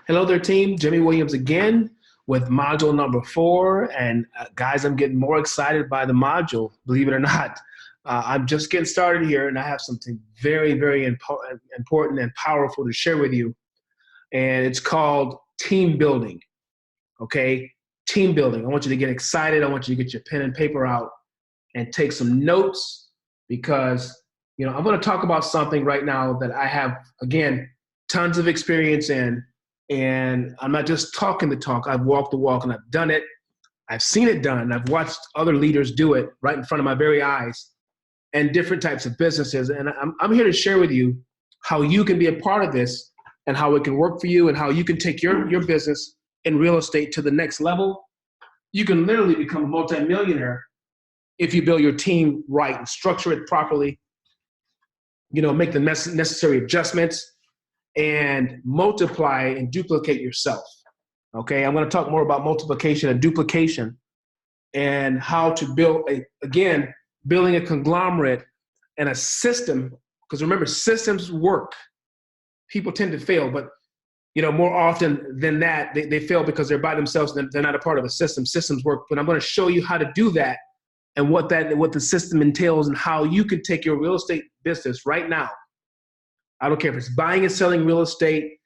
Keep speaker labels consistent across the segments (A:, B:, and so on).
A: Hello there, team. Jimmy Williams again with module number 4. And guys, I'm getting more excited by the module, believe it or not. I'm just getting started here, and I have something very, very important and powerful to share with you. And it's called team building, okay? Team building. I want you to get excited. I want you to get your pen and paper out and take some notes because, I'm going to talk about something right now that I have, again, tons of experience in. And I'm not just talking the talk. I've walked the walk and I've done it. I've seen it done. I've watched other leaders do it right in front of my very eyes and different types of businesses. And I'm here to share with you how you can be a part of this and how it can work for you and how you can take your business in real estate to the next level. You can literally become a multimillionaire if you build your team right and structure it properly, make the necessary adjustments and multiply and duplicate yourself. Okay, I'm going to talk more about multiplication and duplication and how to build, building a conglomerate and a system. Because remember, systems work. People tend to fail, but more often than that, they fail because they're by themselves and they're not a part of a system. Systems work, but I'm going to show you how to do that and what the system entails and how you can take your real estate business right now. I don't care if it's buying and selling real estate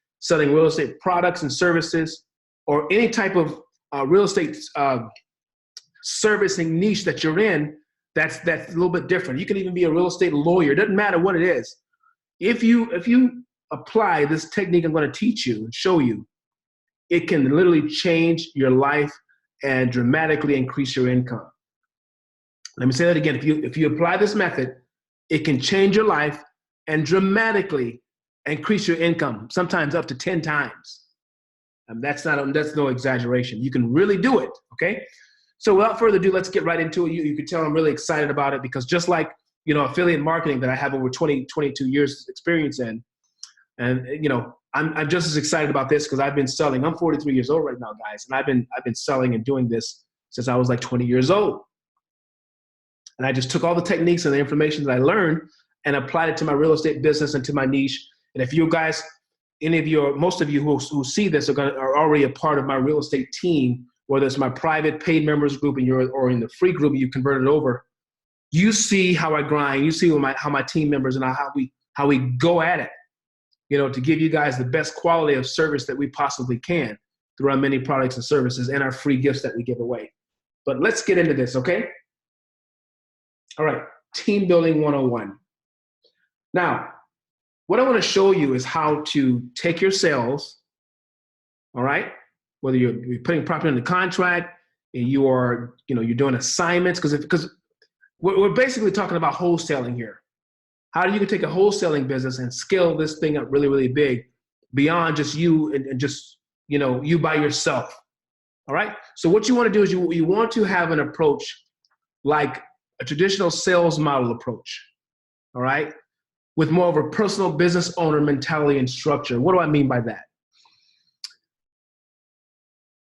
A: products and services, or any type of real estate servicing niche that you're in. That's a little bit different. You can even be a real estate lawyer. It doesn't matter what it is. If you apply this technique I'm going to teach you and show you, it can literally change your life and dramatically increase your income. Let me say that again. If you apply this method, it can change your life and dramatically increase your income, sometimes up to 10 times. That's no exaggeration. You can really do it, okay? So without further ado, let's get right into it. You can tell I'm really excited about it because just like, affiliate marketing that I have over 22 years experience in, and, I'm just as excited about this because I've been selling. I'm 43 years old right now, guys, and I've been selling and doing this since I was like 20 years old. And I just took all the techniques and the information that I learned and applied it to my real estate business and to my niche. And if you guys, most of you who see this are already a part of my real estate team, whether it's my private paid members group or in the free group you converted over, you see how I grind. You see how my team members and how we go at it, to give you guys the best quality of service that we possibly can through our many products and services and our free gifts that we give away. But let's get into this, okay? All right, Team Building 101. Now, what I want to show you is how to take your sales, all right, whether you're putting property in the contract, and you're doing assignments, because we're basically talking about wholesaling here. How you can take a wholesaling business and scale this thing up really, really big beyond just you and just, you by yourself, all right? So what you want to do is you want to have an approach like a traditional sales model approach, all right? With more of a personal business owner mentality and structure. What do I mean by that?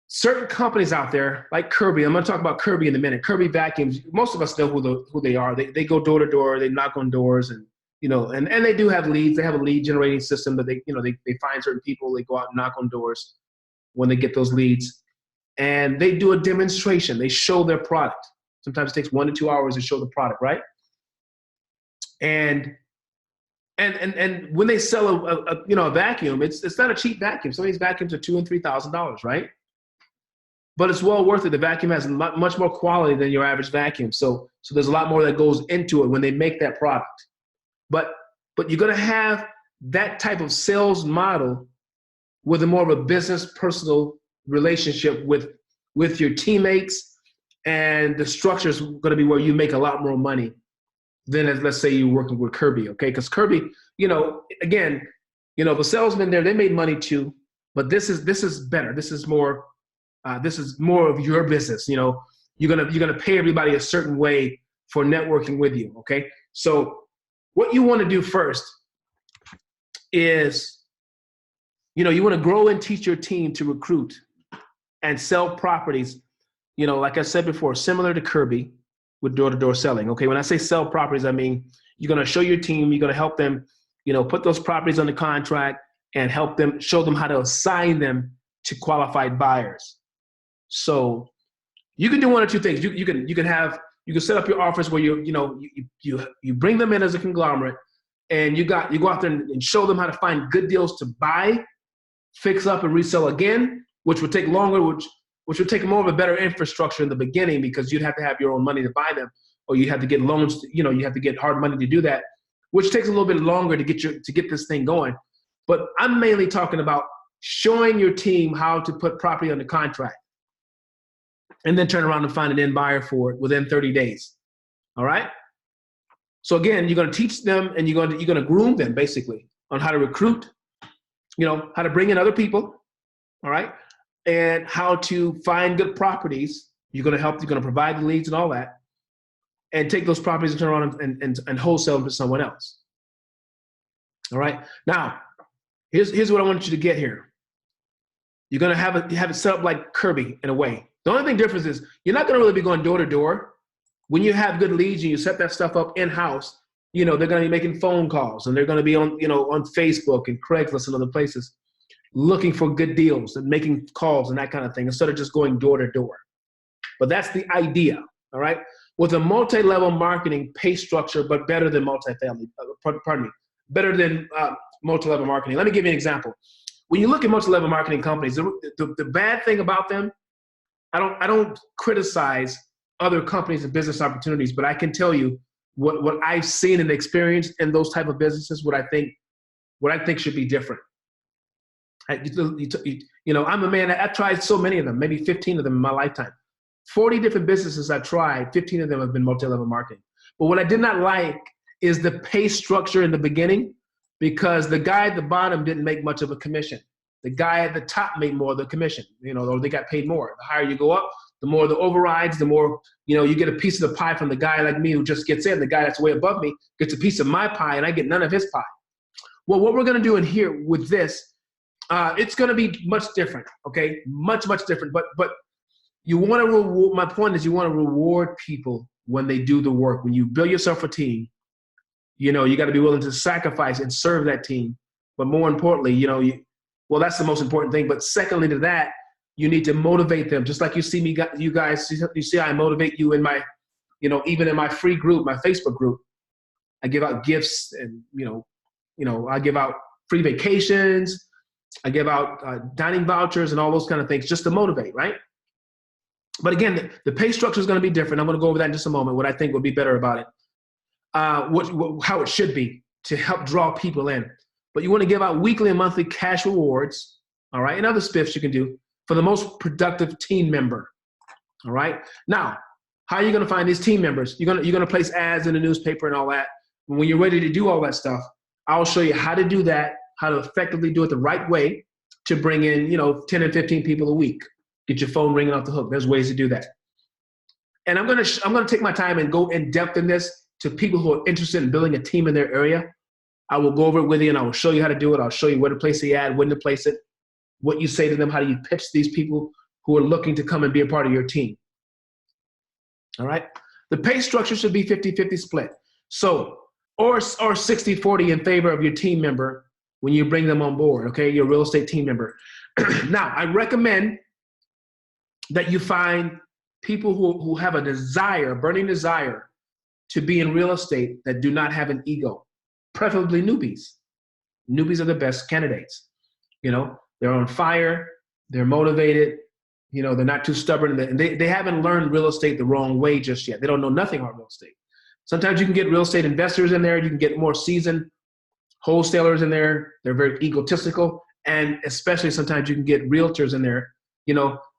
A: Certain companies out there, like Kirby, I'm gonna talk about Kirby in a minute. Kirby Vacuums, most of us know who they are. They go door to door, they knock on doors, and and they do have leads. They have a lead generating system that they find certain people, they go out and knock on doors when they get those leads. And they do a demonstration. They show their product. Sometimes it takes 1 to 2 hours to show the product, right? And when they sell a vacuum, it's not a cheap vacuum. Some of these vacuums are $2,000 and $3,000, right? But it's well worth it. The vacuum has much more quality than your average vacuum. So there's a lot more that goes into it when they make that product. But you're gonna have that type of sales model with a more of a business personal relationship with your teammates, and the structure is gonna be where you make a lot more money than let's say you're working with Kirby, okay? Because Kirby, again, the salesmen there, they made money too, but this is better. This is more of your business. You're gonna pay everybody a certain way for networking with you, okay? So what you want to do first is, you want to grow and teach your team to recruit and sell properties, like I said before, similar to Kirby, with door-to-door selling. Okay, when I say sell properties, I mean you're going to show your team, you're going to help them, put those properties on the contract and help them, show them how to assign them to qualified buyers. So you can do one or two things. You can set up your offers where you bring them in as a conglomerate, and you go out there and show them how to find good deals to buy, fix up, and resell again, which would take longer, which would take more of a better infrastructure in the beginning, because you'd have to have your own money to buy them, or you have to get loans. You have to get hard money to do that, which takes a little bit longer to get this thing going. But I'm mainly talking about showing your team how to put property under contract, and then turn around and find an end buyer for it within 30 days. All right. So again, you're going to teach them, and you're going to groom them basically on how to recruit, how to bring in other people. All right. And how to find good properties. You're going to provide the leads and all that, and take those properties and turn around and wholesale them to someone else. All right. Now, here's what I want you to get here. You're going to have it set up like Kirby in a way. The only thing difference is you're not going to really be going door to door. When you have good leads and you set that stuff up in-house, they're going to be making phone calls, and they're going to be on, on Facebook and Craigslist and other places, looking for good deals and making calls and that kind of thing, instead of just going door to door. But that's the idea. All right. With a multi-level marketing pay structure, but better than better than multi-level marketing. Let me give you an example. When you look at multi-level marketing companies, the bad thing about them, I don't criticize other companies and business opportunities, but I can tell you what I've seen and experienced in those type of businesses, what I think should be different. I'm a man. I've tried so many of them, maybe 15 of them in my lifetime. 40 different businesses I tried, 15 of them have been multi-level marketing. But what I did not like is the pay structure in the beginning, because the guy at the bottom didn't make much of a commission. The guy at the top made more of the commission, or they got paid more. The higher you go up, the more the overrides, the more, you get a piece of the pie from the guy like me who just gets in. The guy that's way above me gets a piece of my pie, and I get none of his pie. Well, what we're going to do in here with this, it's going to be much different, okay? Much, much different. But you want to reward, my point is you want to reward people when they do the work. When you build yourself a team, you got to be willing to sacrifice and serve that team. But more importantly, well, that's the most important thing. But secondly to that, you need to motivate them. Just like you see me, you guys, you see I motivate you in my, even in my free group, my Facebook group. I give out gifts, and, I give out free vacations. I give out dining vouchers and all those kind of things just to motivate, right? But again, the pay structure is going to be different. I'm going to go over that in just a moment, what I think would be better about it, how it should be to help draw people in. But you want to give out weekly and monthly cash rewards, all right, and other spiffs you can do for the most productive team member, all right? Now, how are you going to find these team members? You're going to place ads in the newspaper and all that. When you're ready to do all that stuff, I'll show you how to do that, how to effectively do it the right way to bring in, 10 and 15 people a week. Get your phone ringing off the hook. There's ways to do that. And I'm gonna take my time and go in depth in this to people who are interested in building a team in their area. I will go over it with you, and I will show you how to do it. I'll show you where to place the ad, when to place it, what you say to them, how do you pitch these people who are looking to come and be a part of your team. All right. The pay structure should be 50-50 split. So, or 60-40 in favor of your team member when you bring them on board, okay, your real estate team member. Now, I recommend that you find people who have a desire, burning desire to be in real estate that do not have an ego, preferably newbies. Newbies are the best candidates. They're on fire, they're motivated, they're not too stubborn, and they haven't learned real estate the wrong way just yet. They don't know nothing about real estate. Sometimes you can get real estate investors in there, you can get more seasoned wholesalers in there, they're very egotistical, and especially sometimes you can get realtors in there,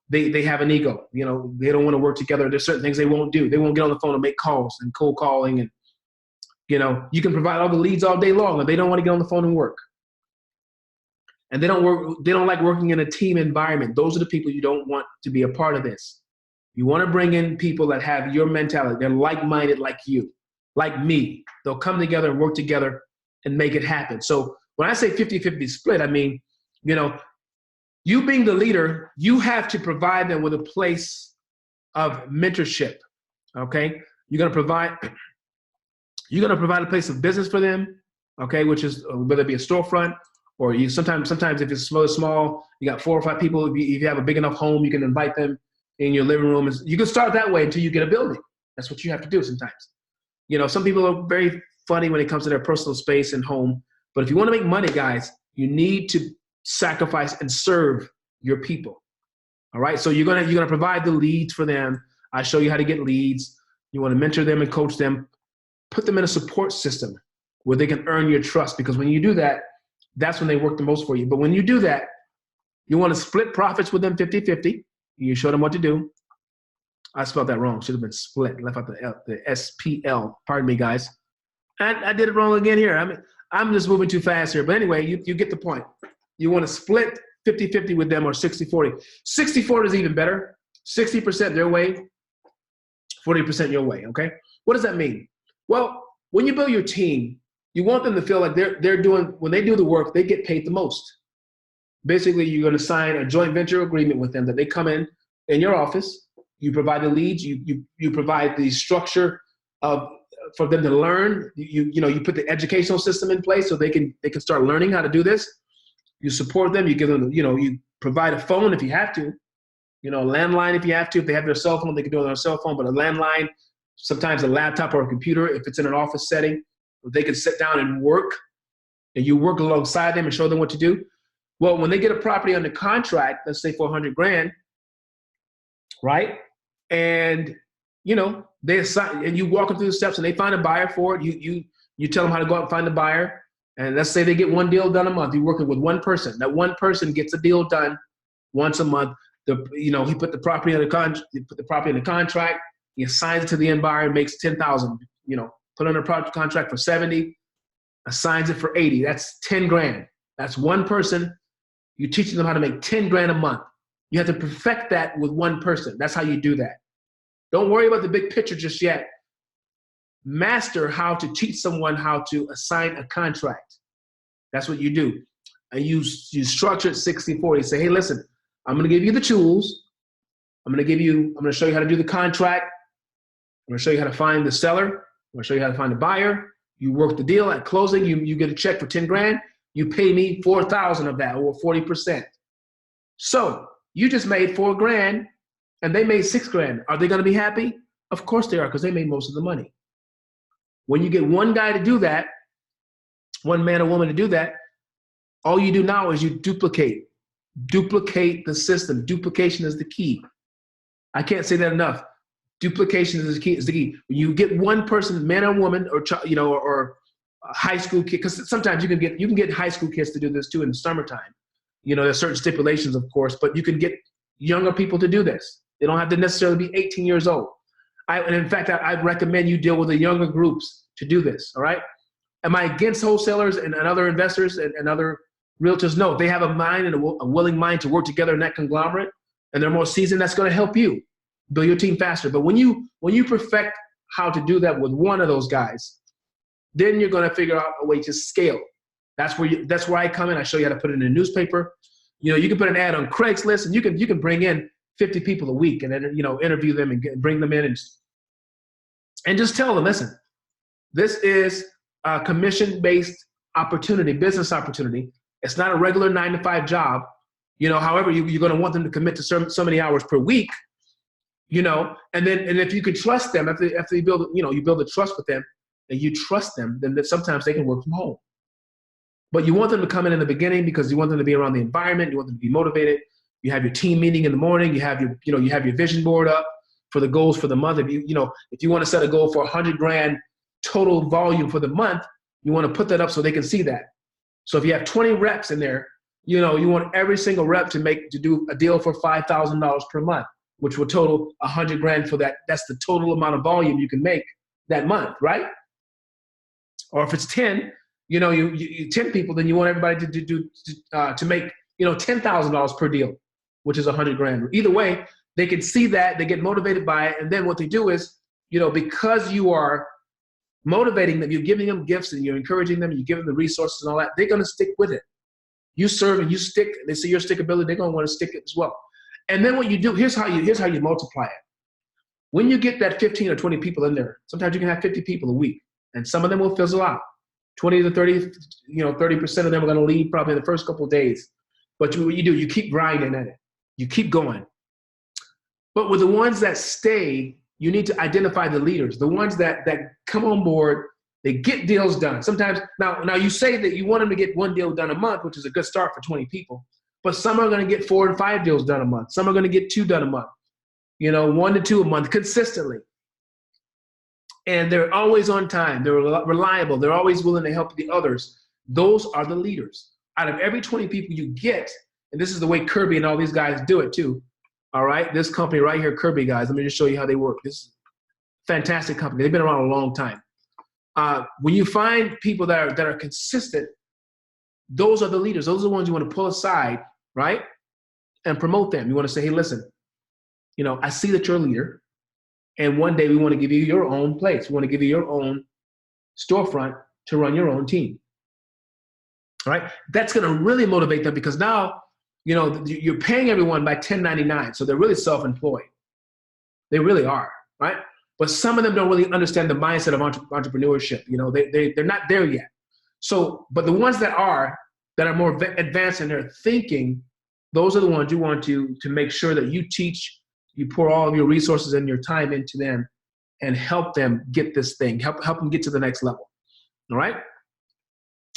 A: they have an ego, they don't want to work together. There's certain things they won't do. They won't get on the phone and make calls and cold calling, and you can provide all the leads all day long, but they don't want to get on the phone and work. And they don't like working in a team environment. Those are the people you don't want to be a part of this. You want to bring in people that have your mentality. They're like-minded like you, like me. They'll come together and work together and make it happen. So when I say 50-50 split, I mean, you being the leader, you have to provide them with a place of mentorship, okay? You're going to provide a place of business for them, okay, which is whether it be a storefront Or you sometimes if it's small, you got 4 or 5 people. If you have a big enough home, you can invite them in your living room. You can start that way until you get a building. That's what you have to do sometimes. Some people are very funny when it comes to their personal space and home. But if you want to make money, guys, you need to sacrifice and serve your people. All right. So you're gonna provide the leads for them. I show you how to get leads. You want to mentor them and coach them. Put them in a support system where they can earn your trust. Because when you do that, that's when they work the most for you. But when you do that, you want to split profits with them 50-50. You show them what to do. I spelled that wrong. Should have been split. Left out the SPL. Pardon me, guys. And I did it wrong again here. I'm just moving too fast here. But anyway, you get the point. You want to split 50-50 with them, or 60-40. 60-40 is even better. 60% their way, 40% your way, okay? What does that mean? Well, when you build your team, you want them to feel like they're doing, when they do the work, they get paid the most. Basically, you're going to sign a joint venture agreement with them that they come in your office. You provide the leads. You provide the structure for them to learn. You put the educational system in place so they can start learning how to do this. You support them. You give them, you provide a phone if you have to, a landline if you have to. If they have their cell phone, they can do it on their cell phone. But a landline, sometimes a laptop or a computer, if it's in an office setting, they can sit down and work, and you work alongside them and show them what to do. Well, when they get a property under contract, let's say for $100,000, right? And they assign, and you walk them through the steps, and they find a buyer for it. You tell them how to go out and find a buyer. And let's say they get one deal done a month. You're working with one person. That one person gets a deal done once a month. He put the property in the contract. He assigns it to the end buyer and makes $10,000. Put on a project contract for 70, assigns it for 80. That's 10 grand. That's one person. You're teaching them how to make 10 grand a month. You have to perfect that with one person. That's how you do that. Don't worry about the big picture just yet. Master how to teach someone how to assign a contract. That's what you do. And you structure it 60-40. Say, hey, listen, I'm going to give you the tools. I'm going to show you how to do the contract. I'm going to show you how to find the seller. I'm going to show you how to find the buyer. You work the deal. At closing, you get a check for 10 grand. You pay me 4,000 of that, or 40%. So you just made 4 grand and they made 6 grand. Are they going to be happy? Of course they are, because they made most of the money. When you get one guy to do that, one man or woman to do that, all you do now is you duplicate the system. Duplication is the key. I can't say that enough. Duplication is the key. When you get one person, man or woman, or or a high school kid, because sometimes you can get high school kids to do this too in the summertime. There's certain stipulations, of course, but you can get younger people to do this. They don't have to necessarily be 18 years old. And in fact, I'd recommend you deal with the younger groups to do this, all right? Am I against wholesalers and other investors and other realtors? No, they have a mind and a willing mind to work together in that conglomerate, and they're more seasoned. That's going to help you build your team faster. But when you perfect how to do that with one of those guys, then you're going to figure out a way to scale. That's where I come in. I show you how to put it in a newspaper. You can put an ad on Craigslist, and you can bring in 50 people a week, and then interview them and bring them in and just tell them, listen, this is a commission-based opportunity, business opportunity. It's not a regular 9-to-5 job. However, you're going to want them to commit to so many hours per week. And if you can trust them, after you build, you build a trust with them, and you trust them, then sometimes they can work from home. But you want them to come in the beginning because you want them to be around the environment. You want them to be motivated. You have your team meeting in the morning. You have your vision board up for the goals for the month. If you want to set a goal for 100 grand total volume for the month, you want to put that up so they can see that. So if you have 20 reps in there, you want every single rep to do a deal for $5,000 per month, which will total 100 grand for that. That's the total amount of volume you can make that month, right? Or if it's 10, you 10 people, then you want everybody to make $10,000 per deal, which is 100 grand. Either way, they can see that, they get motivated by it, and then what they do is, because you are motivating them, you're giving them gifts, and you're encouraging them, and you give them the resources and all that, they're going to stick with it. You serve and you stick. They see your stickability, they're going to want to stick it as well. And then what you do, here's how you multiply it. When you get that 15 or 20 people in there, sometimes you can have 50 people a week, and some of them will fizzle out. 20 to 30, 30% of them are going to leave probably in the first couple of days. But what you do, you keep grinding at it. You keep going. But with the ones that stay, you need to identify the leaders, the ones that come on board, they get deals done. Sometimes, now you say that you want them to get one deal done a month, which is a good start for 20 people. But some are going to get 4 and 5 deals done a month. Some are going to get 2 done a month, 1 to 2 a month consistently. And they're always on time. They're reliable. They're always willing to help the others. Those are the leaders. Out of every 20 people you get, and this is the way Kirby and all these guys do it too. All right, this company right here, Kirby guys, let me just show you how they work. This is a fantastic company. They've been around a long time. When you find people that are consistent, those are the leaders. Those are the ones you want to pull aside, right, and promote them. You want to say, hey, listen, I see that you're a leader. And one day we want to give you your own place. We want to give you your own storefront to run your own team. All right. That's going to really motivate them because now, you're paying everyone by 1099. So they're really self-employed. They really are. Right. But some of them don't really understand the mindset of entrepreneurship. They're not there yet. So, but the ones that are more advanced in their thinking, those are the ones you want to make sure that you teach. You pour all of your resources and your time into them and help them get this thing, help them get to the next level. All right.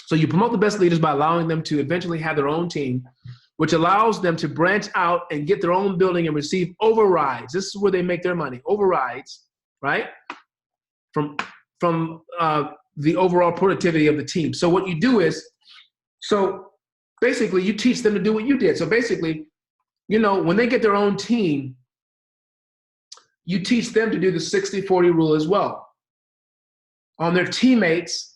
A: So you promote the best leaders by allowing them to eventually have their own team, which allows them to branch out and get their own building and receive overrides. This is where they make their money, overrides, right? From the overall productivity of the team. So what you do is, basically you teach them to do what you did. So basically, when they get their own team, you teach them to do the 60-40 rule as well. On their teammates,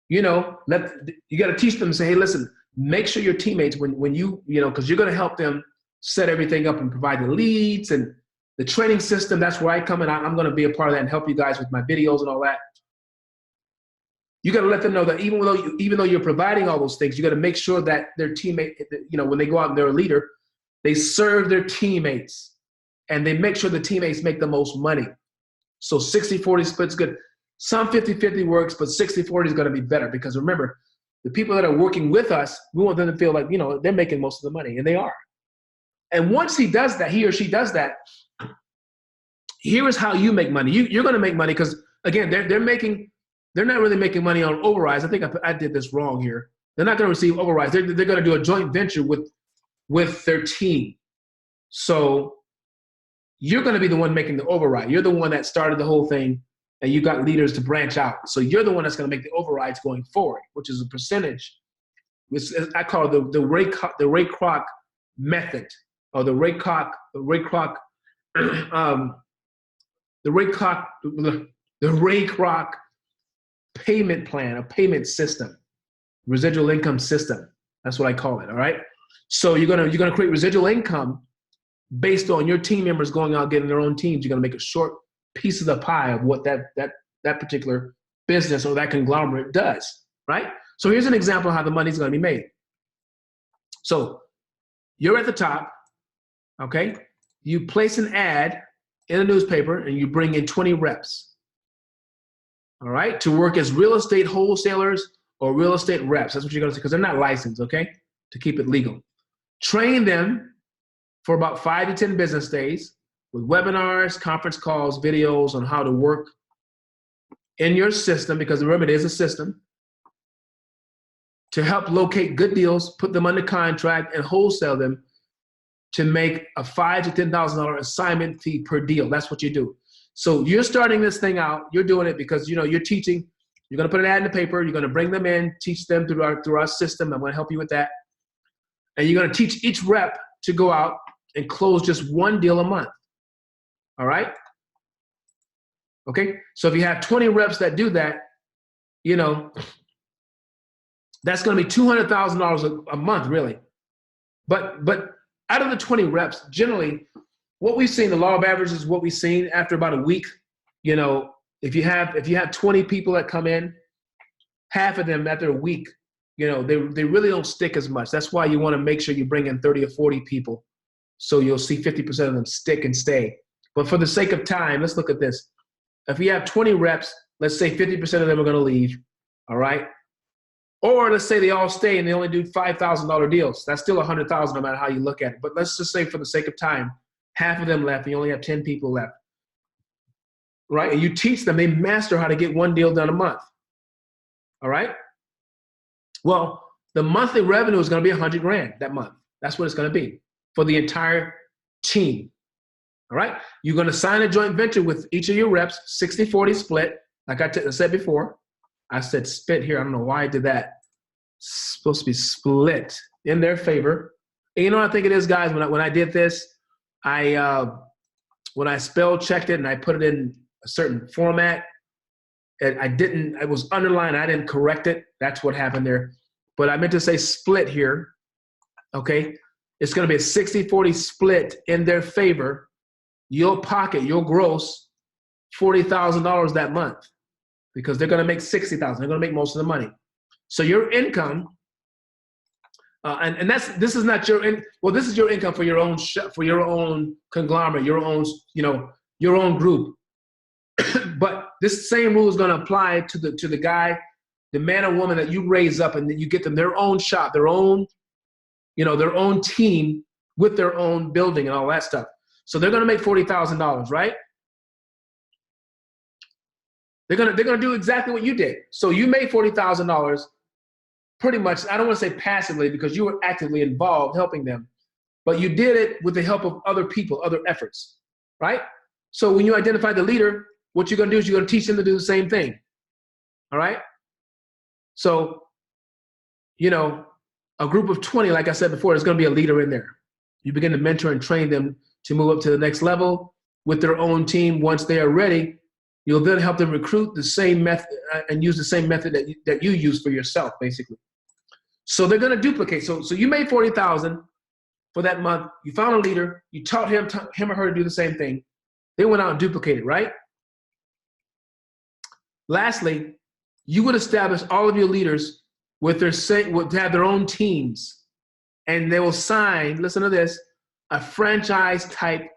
A: you got to teach them and say, hey, listen, make sure your teammates, when you, because you're going to help them set everything up and provide the leads and the training system. That's where I come in. I'm going to be a part of that and help you guys with my videos and all that. You got to let them know that even though you're providing all those things, you got to make sure that their teammate, when they go out and they're a leader, they serve their teammates. And they make sure the teammates make the most money. So 60-40 split's good. Some 50-50 works, but 60-40 is going to be better because remember, the people that are working with us, we want them to feel like, they're making most of the money, and they are. And once he or she does that, here is how you make money. You're going to make money because, again, they're not really making money on overrides. I think I did this wrong here. They're not going to receive overrides. They're going to do a joint venture with their team. So you're going to be the one making the override. You're the one that started the whole thing, and you got leaders to branch out. So you're the one that's going to make the overrides going forward, which is a percentage. I call it the Ray Kroc method, or the Ray Kroc payment plan, a payment system, residual income system. That's what I call it. All right. So you're gonna create residual income based on your team members going out getting their own teams. You're gonna make a short piece of the pie of what that particular business or that conglomerate does. Right. So here's an example of how the money's gonna be made. So you're at the top. Okay. You place an ad in a newspaper and you bring in 20 reps. All right, to work as real estate wholesalers or real estate reps. That's what you're going to say, because they're not licensed, okay, to keep it legal. Train them for about 5 to 10 business days with webinars, conference calls, videos on how to work in your system, because remember, it is a system, to help locate good deals, put them under contract, and wholesale them to make a $5,000 to $10,000 assignment fee per deal. That's what you do. So you're starting this thing out. You're doing it because you're teaching. You're going to put an ad in the paper. You're going to bring them in, teach them through our system. I'm going to help you with that. And you're going to teach each rep to go out and close just one deal a month. All right? Okay? So if you have 20 reps that do that, that's going to be $200,000 a month, really. But out of the 20 reps, generally, what we've seen, the law of averages is what we've seen after about a week. If you have 20 people that come in, half of them after a week, they really don't stick as much. That's why you want to make sure you bring in 30 or 40 people, so you'll see 50% of them stick and stay. But for the sake of time, let's look at this. If you have 20 reps, let's say 50% of them are going to leave. all right? Or let's say they all stay and they only do $5,000 deals. That's still $100,000 no matter how you look at it. But let's just say for the sake of time, half of them left and you only have 10 people left, right? And you teach them, they master how to get one deal done a month, all right? Well, the monthly revenue is going to be 100 grand that month. That's what it's going to be for the entire team, all right? You're going to sign a joint venture with each of your reps, 60-40 split, like I said before. I said split here. I don't know why I did that. It's supposed to be split in their favor. And you know what I think it is, guys? When I did this, when I spell checked it and I put it in a certain format, and it was underlined. I didn't correct it. That's what happened there. But I meant to say split here. Okay, it's going to be a 60-40 split in their favor. You'll gross $40,000 that month, because they're going to make $60,000. They're going to make most of the money. So your income, and this is not this is your income for your own for your own conglomerate, your own group. But this same rule is going to apply to the guy, the man or woman that you raise up, and then you get them their own shop, their own team with their own building and all that stuff. So they're going to make $40,000, right? They're gonna do exactly what you did. So you made $40,000 pretty much. I don't want to say passively, because you were actively involved helping them, but you did it with the help of other people, other efforts, right? So when you identify the leader, what you're gonna do is you're gonna teach them to do the same thing, all right? So, a group of 20, like I said before, there's gonna be a leader in there. You begin to mentor and train them to move up to the next level with their own team. Once they are ready, you'll then help them recruit the same method and use the same method that you use for yourself, basically. So they're going to duplicate. So you made $40,000 for that month. You found a leader. You taught him or her to do the same thing. They went out and duplicated, right? Lastly, you would establish all of your leaders would have their own teams, and they will sign, listen to this, a franchise type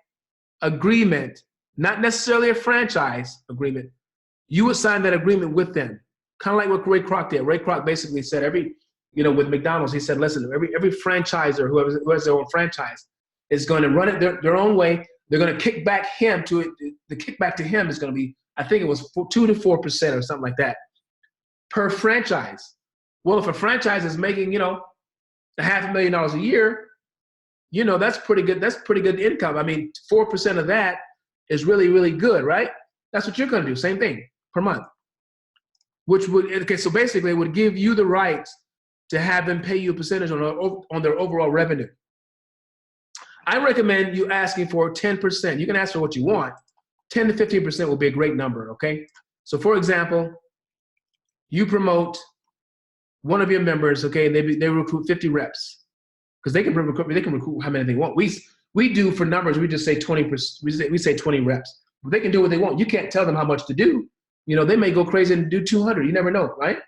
A: agreement. Not necessarily a franchise agreement. You would sign that agreement with them, kind of like what Ray Kroc did. Ray Kroc basically said with McDonald's, he said, listen, every franchisor who has their own franchise is going to run it their own way. They're going to kick back him to it. The kickback to him is going to be, I think it was 2 to 4% or something like that per franchise. Well, if a franchise is making, $500,000 a year, that's pretty good. That's pretty good income. I mean, 4% of that is really, really good, right? That's what you're going to do. Same thing per month, so basically it would give you the right to have them pay you a percentage on their overall revenue. I recommend you asking for 10%. You can ask for what you want. 10 to 15% will be a great number, okay? So for example, you promote one of your members, okay, and they recruit 50 reps, because they can recruit how many they want. We do for numbers, we just say 20%, we say 20 reps. But they can do what they want. You can't tell them how much to do. They may go crazy and do 200. You never know, right?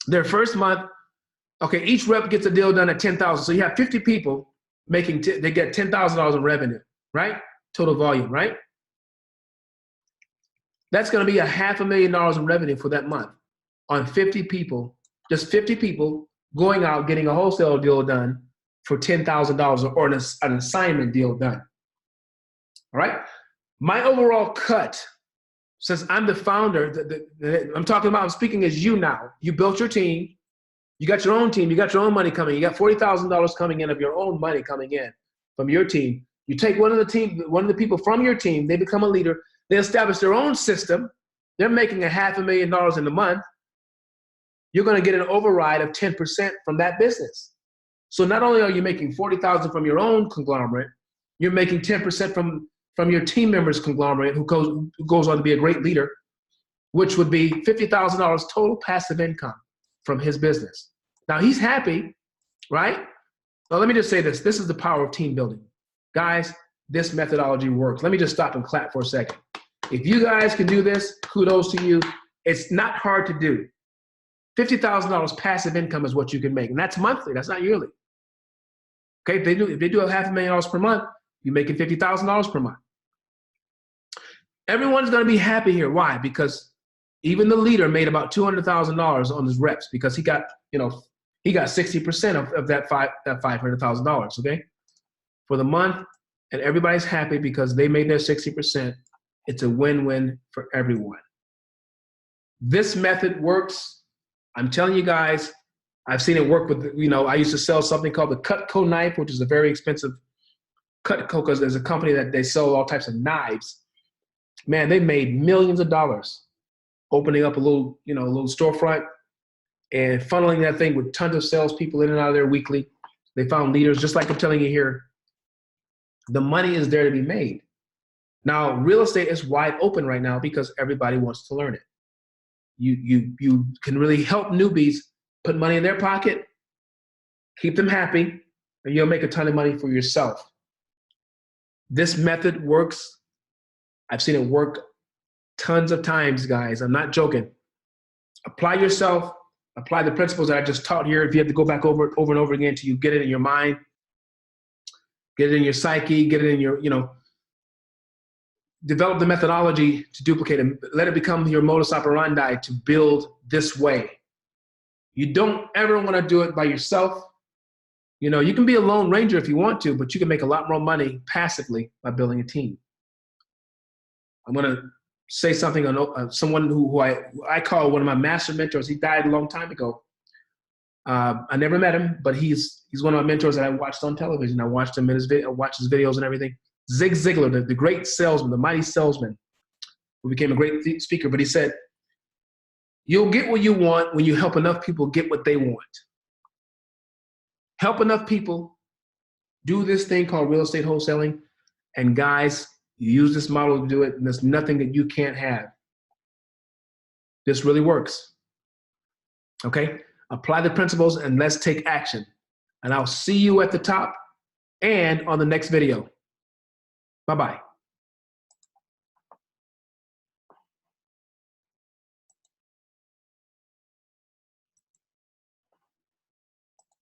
A: Their first month, okay, each rep gets a deal done at 10,000. So you have 50 people they get $10,000 in revenue, right? Total volume, right? That's going to be $500,000 in revenue for that month on 50 people, just 50 people going out, getting a wholesale deal done for $10,000 or an assignment deal done. All right. My overall cut, since I'm the founder, I'm speaking as you now. You built your team. You got your own team. You got your own money coming. You got $40,000 coming in of your own money coming in from your team. You take one of the people from your team. They become a leader. They establish their own system. They're making $500,000 in a month. You're going to get an override of 10% from that business. So not only are you making $40,000 from your own conglomerate, you're making 10% from your team member's conglomerate who goes on to be a great leader, which would be $50,000 total passive income from his business. Now he's happy, right? Now let me just say this. This is the power of team building. Guys, this methodology works. Let me just stop and clap for a second. If you guys can do this, kudos to you. It's not hard to do. $50,000 passive income is what you can make. And that's monthly, that's not yearly. Okay, if they do $500,000 per month, you're making $50,000 per month. Everyone's gonna be happy here. Why? Because Even the leader made about $200,000 on his reps because he got, he got 60% of that $500,000, okay, for the month, and everybody's happy because they made their 60%. It's a win-win for everyone. This method works. I'm telling you guys, I've seen it work with, I used to sell something called the Cutco knife, which is a very expensive Cutco, because there's a company that they sell all types of knives. Man, they made millions of dollars opening up a little storefront and funneling that thing with tons of salespeople in and out of there weekly. They found leaders, just like I'm telling you here. The money is there to be made. Now, real estate is wide open right now because everybody wants to learn it. You can really help newbies put money in their pocket, keep them happy, and you'll make a ton of money for yourself. This method works. I've seen it work tons of times, guys. I'm not joking. Apply yourself. Apply the principles that I just taught here. If you have to go back over it over and over again until you get it in your mind, get it in your psyche, get it in your, develop the methodology to duplicate it. Let it become your modus operandi to build this way. You don't ever want to do it by yourself. You can be a lone ranger if you want to, but you can make a lot more money passively by building a team. I'm going to say something on someone who I call one of my master mentors. He died a long time ago. I never met him, but he's one of my mentors that I watched on television. I watched him I watched his videos and everything. Zig Ziglar, the great salesman, the mighty salesman, who became a great speaker. But he said, you'll get what you want when you help enough people get what they want. Help enough people do this thing called real estate wholesaling. And guys, you use this model to do it, and there's nothing that you can't have. This really works. Okay? Apply the principles and let's take action. And I'll see you at the top and on the next video. Bye-bye.